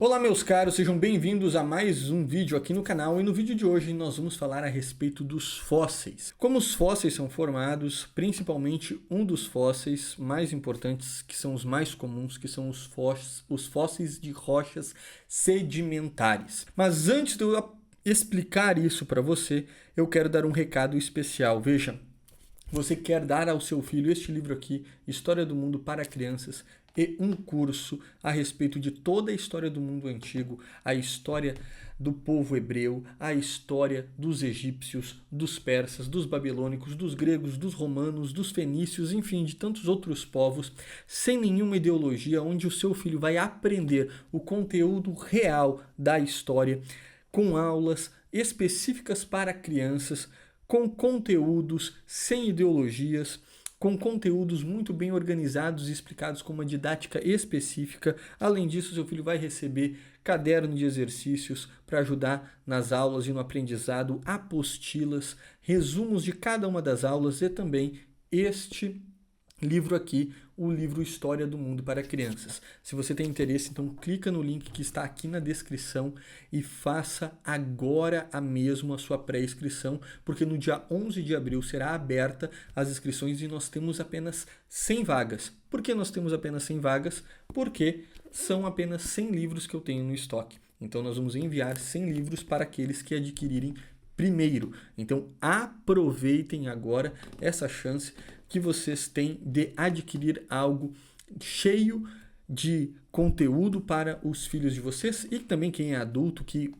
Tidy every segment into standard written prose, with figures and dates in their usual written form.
Olá meus caros, sejam bem-vindos a mais um vídeo aqui no canal e no vídeo de hoje nós vamos falar a respeito dos fósseis. Como os fósseis são formados, principalmente um dos fósseis mais importantes, que são os mais comuns, que são os fósseis de rochas sedimentares. Mas antes de eu explicar isso para você, eu quero dar um recado especial. Veja, você quer dar ao seu filho este livro aqui, História do Mundo para Crianças, e um curso a respeito de toda a história do mundo antigo, a história do povo hebreu, a história dos egípcios, dos persas, dos babilônicos, dos gregos, dos romanos, dos fenícios, enfim, de tantos outros povos, sem nenhuma ideologia, onde o seu filho vai aprender o conteúdo real da história, com aulas específicas para crianças, com conteúdos sem ideologias, com conteúdos muito bem organizados e explicados com uma didática específica. Além disso, seu filho vai receber caderno de exercícios para ajudar nas aulas e no aprendizado, apostilas, resumos de cada uma das aulas e também este livro aqui, o livro História do Mundo para Crianças. Se você tem interesse, então clica no link que está aqui na descrição e faça agora mesmo a sua pré-inscrição, porque no dia 11 de abril será aberta as inscrições e nós temos apenas 100 vagas. Por que nós temos apenas 100 vagas? Porque são apenas 100 livros que eu tenho no estoque. Então nós vamos enviar 100 livros para aqueles que adquirirem primeiro. Então aproveitem agora essa chance que vocês têm de adquirir algo cheio de conteúdo para os filhos de vocês e também quem é adulto que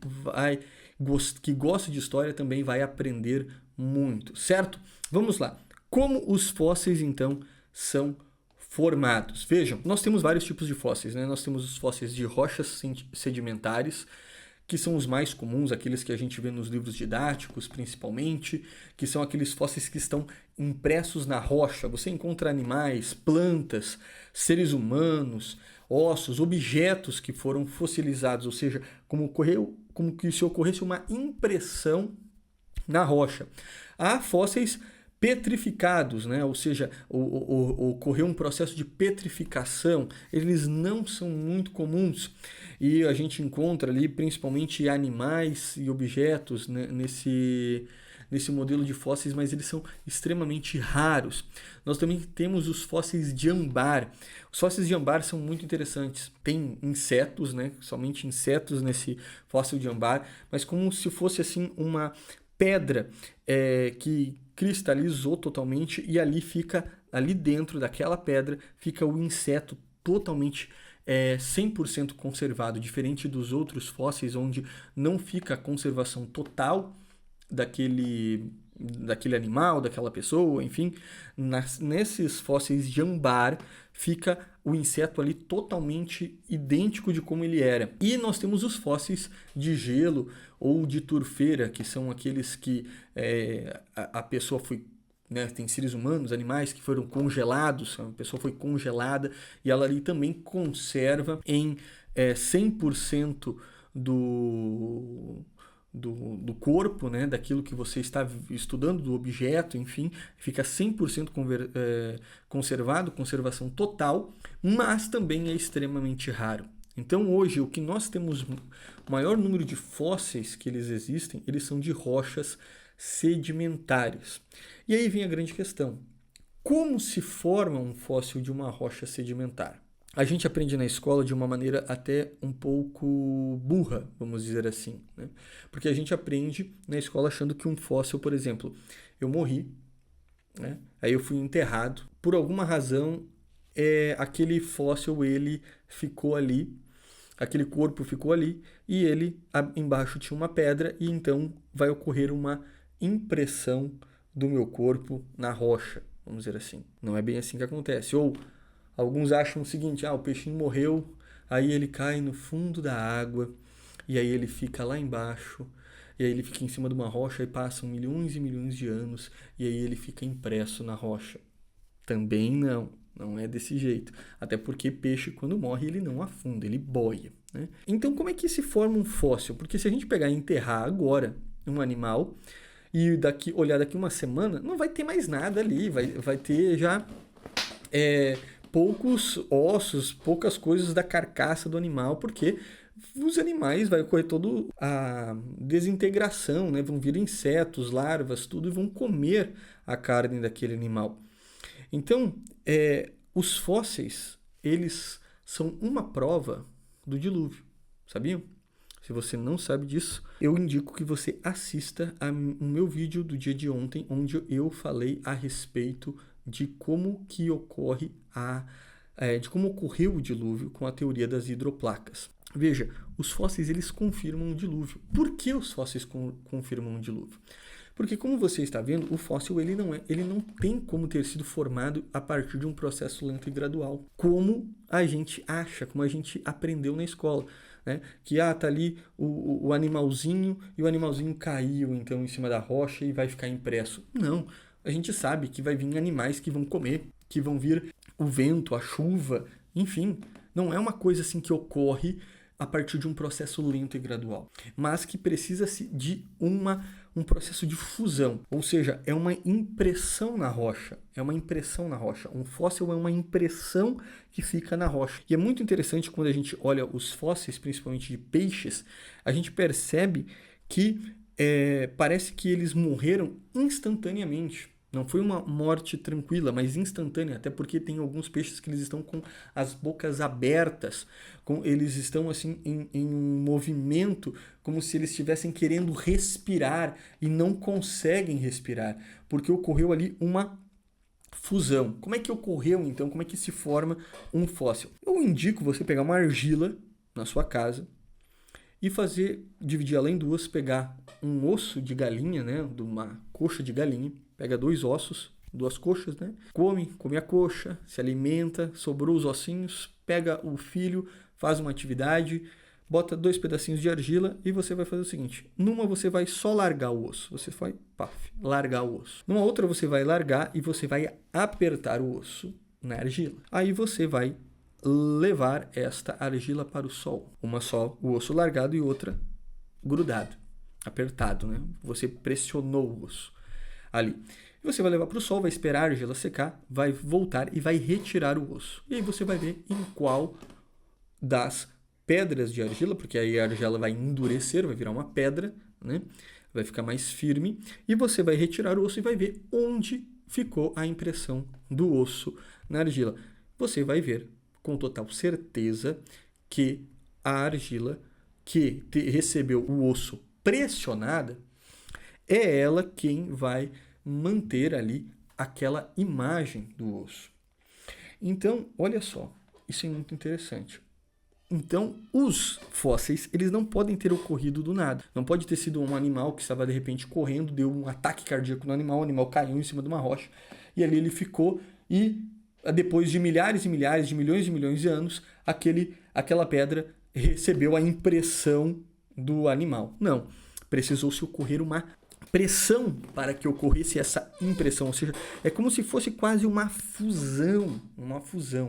gosta de história também vai aprender muito, certo? Vamos lá. Como os fósseis então são formados? Vejam, nós temos vários tipos de fósseis, né? Nós temos os fósseis de rochas sedimentares, que são os mais comuns, aqueles que a gente vê nos livros didáticos, principalmente, que são aqueles fósseis que estão impressos na rocha. Você encontra animais, plantas, seres humanos, ossos, objetos que foram fossilizados, ou seja, como que se ocorresse uma impressão na rocha. Há fósseis petrificados, né? Ou seja, ocorreu um processo de petrificação, eles não são muito comuns e a gente encontra ali principalmente animais e objetos, né, nesse modelo de fósseis, mas eles são extremamente raros. Nós também temos os fósseis de ambar. Os fósseis de ambar são muito interessantes. Tem insetos, né? Somente insetos nesse fóssil de ambar, mas como se fosse assim uma pedra que cristalizou totalmente e ali dentro daquela pedra fica o inseto totalmente 100% conservado, diferente dos outros fósseis onde não fica a conservação total daquele animal, daquela pessoa, enfim. Nesses fósseis de ambar fica o inseto ali totalmente idêntico de como ele era. E nós temos os fósseis de gelo ou de turfeira, que são aqueles que a pessoa foi, né, tem seres humanos, animais que foram congelados, a pessoa foi congelada e ela ali também conserva em 100% do corpo, né, daquilo que você está estudando, do objeto, enfim, fica 100% conservado, conservação total, mas também é extremamente raro. Então hoje o que nós temos, o maior número de fósseis que eles existem, eles são de rochas sedimentares. E aí vem a grande questão: como se forma um fóssil de uma rocha sedimentar? A gente aprende na escola de uma maneira até um pouco burra, vamos dizer assim, né? Porque a gente aprende na escola achando que um fóssil, por exemplo, eu morri, né? Aí eu fui enterrado, por alguma razão aquele fóssil ele ficou ali, aquele corpo ficou ali e ele embaixo tinha uma pedra e então vai ocorrer uma impressão do meu corpo na rocha, vamos dizer assim. Não é bem assim que acontece. Ou alguns acham o seguinte: o peixinho morreu, aí ele cai no fundo da água, e aí ele fica lá embaixo, e aí ele fica em cima de uma rocha e passam milhões e milhões de anos, e aí ele fica impresso na rocha. Também não é desse jeito. Até porque peixe, quando morre, ele não afunda, ele boia, né? Então, como é que se forma um fóssil? Porque se a gente pegar e enterrar agora um animal, e olhar daqui uma semana, não vai ter mais nada ali, vai ter já poucos ossos, poucas coisas da carcaça do animal, porque os animais, vai ocorrer toda a desintegração, né? Vão vir insetos, larvas, tudo, e vão comer a carne daquele animal. Então, os fósseis, eles são uma prova do dilúvio, sabiam? Se você não sabe disso, eu indico que você assista o meu vídeo do dia de ontem, onde eu falei a respeito de como que ocorre de como ocorreu o dilúvio com a teoria das hidroplacas. Veja, os fósseis eles confirmam o dilúvio. Por que os fósseis confirmam o dilúvio? Porque, como você está vendo, o fóssil ele não tem como ter sido formado a partir de um processo lento e gradual, como a gente acha, como a gente aprendeu na escola, né? Que tá ali o animalzinho e o animalzinho caiu então em cima da rocha e vai ficar impresso. Não, a gente sabe que vai vir animais que vão comer, que vão vir o vento, a chuva, enfim, não é uma coisa assim que ocorre a partir de um processo lento e gradual, mas que precisa-se de um processo de fusão, ou seja, é uma impressão na rocha, Um fóssil é uma impressão que fica na rocha. E é muito interessante quando a gente olha os fósseis, principalmente de peixes, a gente percebe que parece que eles morreram instantaneamente. Não foi uma morte tranquila, mas instantânea, até porque tem alguns peixes que eles estão com as bocas abertas, eles estão assim em um movimento como se eles estivessem querendo respirar e não conseguem respirar, porque ocorreu ali uma fusão. Como é que ocorreu então? Como é que se forma um fóssil? Eu indico você pegar uma argila na sua casa e dividir ela em duas, pegar um osso de galinha, né, de uma coxa de galinha, pega 2 ossos, 2 coxas, né, come a coxa, se alimenta, sobrou os ossinhos, pega o filho, faz uma atividade, bota 2 pedacinhos de argila e você vai fazer o seguinte, numa você vai só largar o osso, você vai, largar o osso. Numa outra você vai largar e você vai apertar o osso na argila. Aí você vai levar esta argila para o sol. Uma só, o osso largado e outra grudado, apertado, né? Você pressionou o osso ali. E você vai levar para o sol, vai esperar a argila secar, vai voltar e vai retirar o osso. E aí você vai ver em qual das pedras de argila, porque aí a argila vai endurecer, vai virar uma pedra, né? Vai ficar mais firme. E você vai retirar o osso e vai ver onde ficou a impressão do osso na argila. Você vai ver com total certeza que a argila que recebeu o osso pressionada é ela quem vai manter ali aquela imagem do osso. Então, olha só, isso é muito interessante. Então, os fósseis, eles não podem ter ocorrido do nada. Não pode ter sido um animal que estava de repente correndo, deu um ataque cardíaco no animal, o animal caiu em cima de uma rocha e ali ele ficou e depois de milhares e milhares, de milhões de anos, aquela pedra recebeu a impressão do animal. Não, precisou-se ocorrer uma pressão para que ocorresse essa impressão, ou seja, é como se fosse quase uma fusão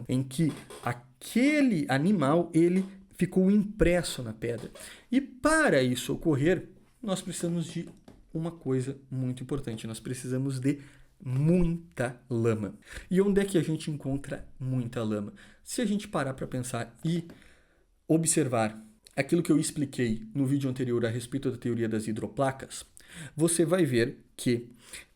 em que aquele animal ele ficou impresso na pedra. E para isso ocorrer, nós precisamos de uma coisa muito importante, nós precisamos de muita lama. E onde é que a gente encontra muita lama? Se a gente parar para pensar e observar aquilo que eu expliquei no vídeo anterior a respeito da teoria das hidroplacas, você vai ver que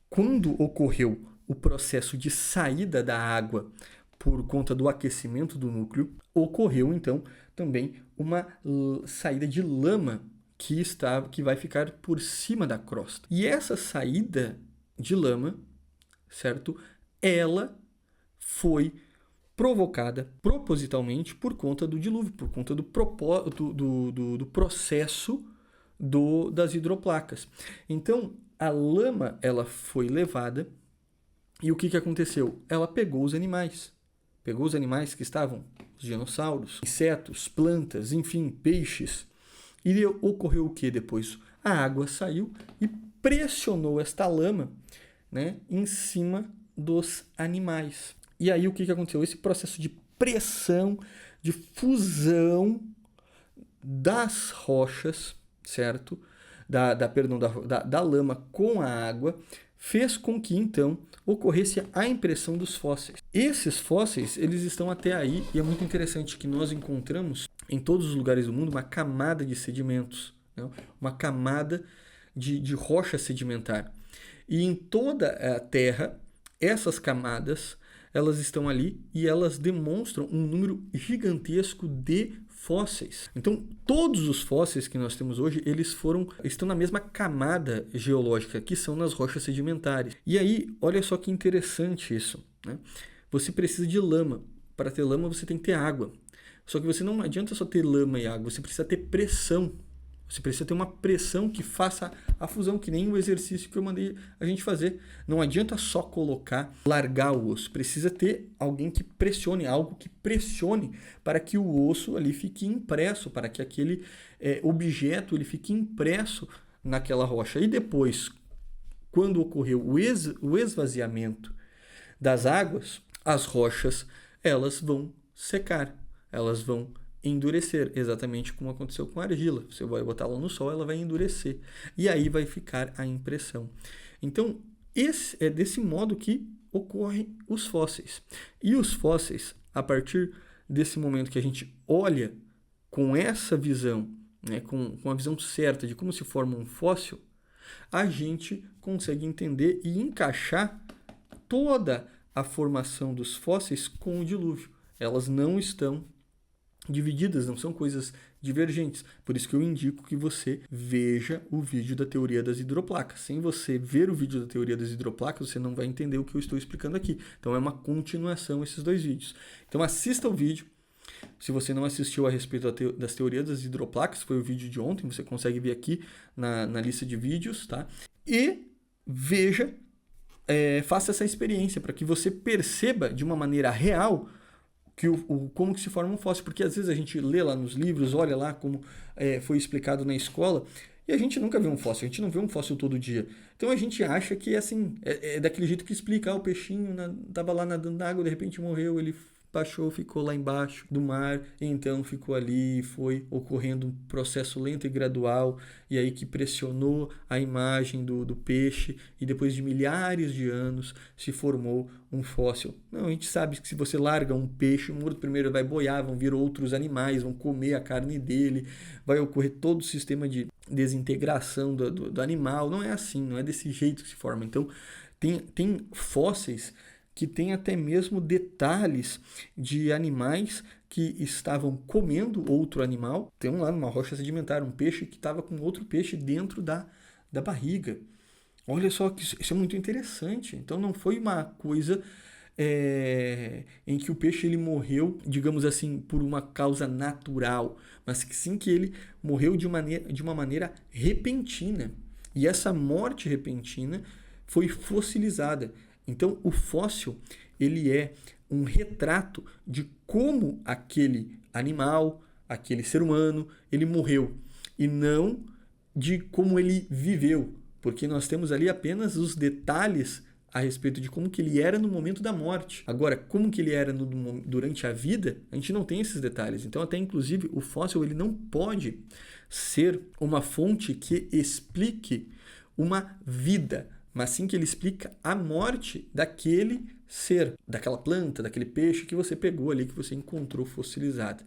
quando ocorreu o processo de saída da água por conta do aquecimento do núcleo, ocorreu então também uma saída de lama que vai ficar por cima da crosta. E essa saída de lama, certo? Ela foi provocada propositalmente por conta do dilúvio, por conta do processo das hidroplacas. Então, a lama ela foi levada e o que aconteceu? Ela pegou os animais que estavam, os dinossauros, insetos, plantas, enfim, peixes. E ocorreu o que depois? A água saiu e pressionou esta lama, né, em cima dos animais. E aí o que aconteceu? Esse processo de pressão, de fusão das rochas, certo? da lama com a água, fez com que então ocorresse a impressão dos fósseis. Esses fósseis, eles estão até aí, e é muito interessante que nós encontramos em todos os lugares do mundo uma camada de sedimentos, né? Uma camada de rocha sedimentar. E em toda a Terra, essas camadas, elas estão ali e elas demonstram um número gigantesco de fósseis. Então, todos os fósseis que nós temos hoje, estão na mesma camada geológica, que são nas rochas sedimentares. E aí, olha só que interessante isso, né? Você precisa de lama. Para ter lama, você tem que ter água. Só que você não adianta só ter lama e água, você precisa ter pressão. Você precisa ter uma pressão que faça a fusão, que nem o exercício que eu mandei a gente fazer. Não adianta só largar o osso. Precisa ter alguém que pressione, algo que pressione para que o osso ali fique impresso, para que aquele objeto ele fique impresso naquela rocha. E depois, quando ocorreu o esvaziamento das águas, as rochas elas vão secar, elas vão endurecer, exatamente como aconteceu com a argila. Você vai botar ela no sol, ela vai endurecer. E aí vai ficar a impressão. Então, é desse modo que ocorrem os fósseis. E os fósseis, a partir desse momento que a gente olha com essa visão, né, com a visão certa de como se forma um fóssil, a gente consegue entender e encaixar toda a formação dos fósseis com o dilúvio. Elas não estão divididas, não são coisas divergentes. Por isso que eu indico que você veja o vídeo da teoria das hidroplacas. Sem você ver o vídeo da teoria das hidroplacas, você não vai entender o que eu estou explicando aqui. Então é uma continuação esses dois vídeos. Então assista o vídeo. Se você não assistiu a respeito das teorias das hidroplacas, foi o vídeo de ontem, você consegue ver aqui na lista de vídeos, tá? E veja, faça essa experiência para que você perceba de uma maneira real como que se forma um fóssil, porque às vezes a gente lê lá nos livros, olha lá como foi explicado na escola, e a gente nunca vê um fóssil, a gente não vê um fóssil todo dia. Então a gente acha que assim, é daquele jeito que explica, o peixinho estava lá nadando na água, de repente morreu, ele baixou, ficou lá embaixo do mar, e então ficou ali, foi ocorrendo um processo lento e gradual, e aí que pressionou a imagem do peixe, e depois de milhares de anos se formou um fóssil. Não, a gente sabe que se você larga um peixe morto, primeiro vai boiar, vão vir outros animais, vão comer a carne dele, vai ocorrer todo o sistema de desintegração do animal. Não é assim, não é desse jeito que se forma. Então, tem fósseis que tem até mesmo detalhes de animais que estavam comendo outro animal. Tem lá numa rocha sedimentar, um peixe que estava com outro peixe dentro da barriga. Olha só, que isso é muito interessante. Então não foi uma coisa em que o peixe ele morreu, digamos assim, por uma causa natural, mas que sim que ele morreu de uma maneira repentina. E essa morte repentina foi fossilizada. Então, o fóssil ele é um retrato de como aquele animal, aquele ser humano, ele morreu, e não de como ele viveu, porque nós temos ali apenas os detalhes a respeito de como que ele era no momento da morte. Agora, como que ele era durante a vida, a gente não tem esses detalhes. Então, até inclusive, o fóssil ele não pode ser uma fonte que explique uma vida, mas sim que ele explica a morte daquele ser, daquela planta, daquele peixe que você pegou ali, que você encontrou fossilizado.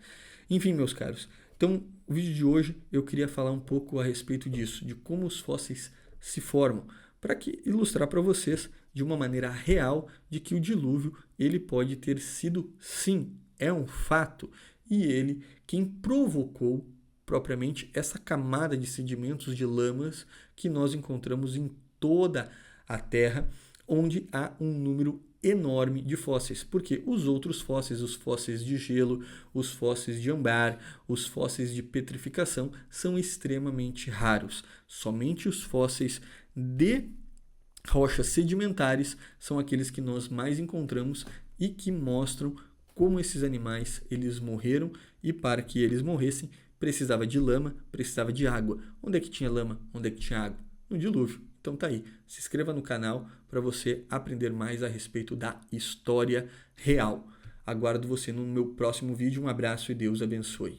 Enfim, meus caros, então o vídeo de hoje eu queria falar um pouco a respeito disso, de como os fósseis se formam, para ilustrar para vocês de uma maneira real de que o dilúvio ele pode ter sido, sim, é um fato, e ele quem provocou propriamente essa camada de sedimentos, de lamas que nós encontramos em toda a Terra, onde há um número enorme de fósseis, porque os outros fósseis, os fósseis de gelo, os fósseis de ambar, os fósseis de petrificação são extremamente raros. Somente os fósseis de rochas sedimentares são aqueles que nós mais encontramos e que mostram como esses animais eles morreram, e para que eles morressem precisava de lama, precisava de água. Onde é que tinha lama? Onde é que tinha água? No dilúvio. Então tá aí, se inscreva no canal para você aprender mais a respeito da história real. Aguardo você no meu próximo vídeo. Um abraço e Deus abençoe.